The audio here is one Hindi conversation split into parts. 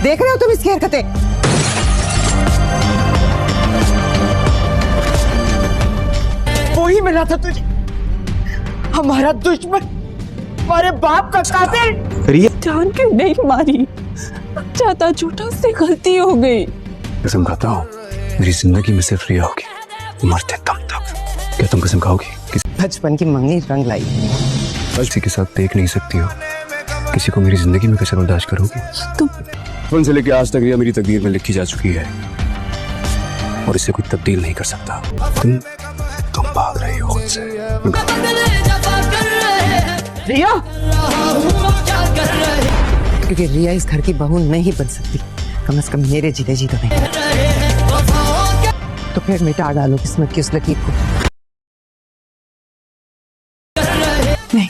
देख रहे हो तुम इसकी हरकतें? वो ही मिला था तुझे, हमारा दुश्मन, हमारे बाप का कातिल। जान के नहीं मारी, चाहता झूठा से गलती हो गई। कसम खाता हूँ मेरी जिंदगी में सिर्फ रिया होगी, मरते दम तक। क्या तुम कसम खाओगी? बचपन की मंगनी रंग लाई। किसी के साथ देख नहीं सकती हो, किसी को मेरी जिंदगी में कैसे बर्दाश्त करोगी? तुम से लेके आज तक रिया मेरी तकदीर में लिखी जा चुकी है और इसे कोई तब्दील नहीं कर सकता। तुम भाग रही हो खुद से। रिया, क्योंकि रिया इस घर की बहू नहीं बन सकती, कम से कम मेरे जीते जी तो नहीं। तो फिर मिटा डालो किस्मत की उस लकीर को। नहीं,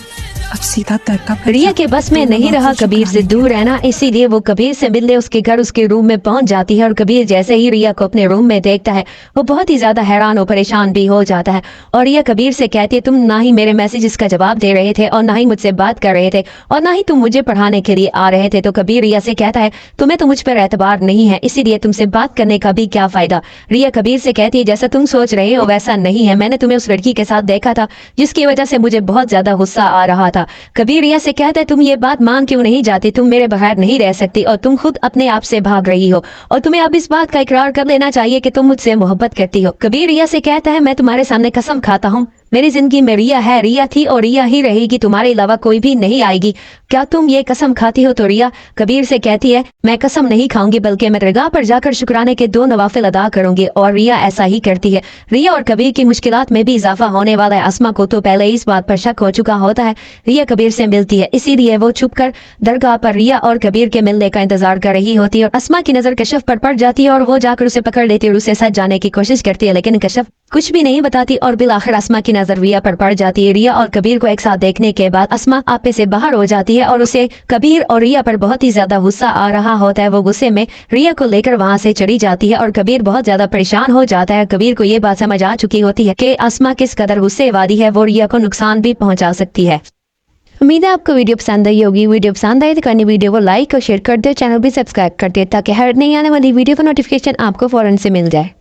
अब सीधा तर्का। रिया के बस में नहीं रहा कबीर से दूर रहना, इसीलिए वो कबीर से मिलने उसके घर उसके रूम में पहुंच जाती है। और कबीर जैसे ही रिया को अपने रूम में देखता है वो बहुत ही ज्यादा हैरान और परेशान भी हो जाता है। और रिया कबीर से कहती है, तुम ना ही मेरे मैसेजेस का जवाब दे रहे थे और ना ही मुझसे बात कर रहे थे और ना ही तुम मुझे पढ़ाने के लिए आ रहे थे। तो कबीर रिया से कहता है, तुम्हें तो मुझ पर एतबार नहीं है, इसीलिए तुमसे बात करने का भी क्या फायदा। रिया कबीर से कहती है, जैसा तुम सोच रहे हो वैसा नहीं है, मैंने तुम्हें उस लड़की के साथ देखा था जिसकी वजह से मुझे बहुत ज्यादा गुस्सा आ रहा था। कबीर रिया से कहता है, तुम ये बात मान क्यों नहीं जाती, तुम मेरे बगैर नहीं रह सकती और तुम खुद अपने आप से भाग रही हो और तुम्हें अब इस बात का इकरार कर लेना चाहिए कि तुम मुझसे मोहब्बत करती हो। कबीर रिया से कहता है, मैं तुम्हारे सामने कसम खाता हूँ, मेरी जिंदगी में रिया है, रिया थी और रिया ही रहेगी, तुम्हारे अलावा कोई भी नहीं आएगी। क्या तुम ये कसम खाती हो? तो रिया कबीर से कहती है, मैं कसम नहीं खाऊंगी, बल्कि मैं दरगाह पर जाकर शुक्राने के 2 नवाफिल अदा करूंगी। और रिया ऐसा ही करती है। रिया और कबीर की मुश्किलात में भी इजाफा होने वाला है। अस्मा को तो पहले इस बात पर शक हो चुका होता है। रिया कबीर से मिलती है, इसीलिए वो छुपकर दरगाह पर रिया और कबीर के मिलने का इंतजार कर रही होती है। और अस्मा की नजर कशफ पर पड़ जाती है और वो जाकर उसे पकड़ लेती है और उसे सच जाने की कोशिश करती है, लेकिन कशफ कुछ भी नहीं बताती और बिल आखिर अस्मा की नजर रिया पर पड़ जाती है। रिया और कबीर को एक साथ देखने के बाद अस्मा आपे से बाहर हो जाती है और उसे कबीर और रिया पर बहुत ही ज्यादा गुस्सा आ रहा होता है। वो गुस्से में रिया को लेकर वहां से चली जाती है और कबीर बहुत ज्यादा परेशान हो जाता है। कबीर को ये बात समझ आ चुकी होती है कि अस्मा किस कदर गुस्से वाली है, वो रिया को नुकसान भी पहुंचा सकती है। उम्मीद है आपको वीडियो पसंद आई होगी। वीडियो पसंद आए तो करनी वीडियो को लाइक और शेयर कर दो, चैनल भी सब्सक्राइब कर दे ताकि हर नई आने वाली वीडियो का नोटिफिकेशन आपको फौरन से मिल जाए।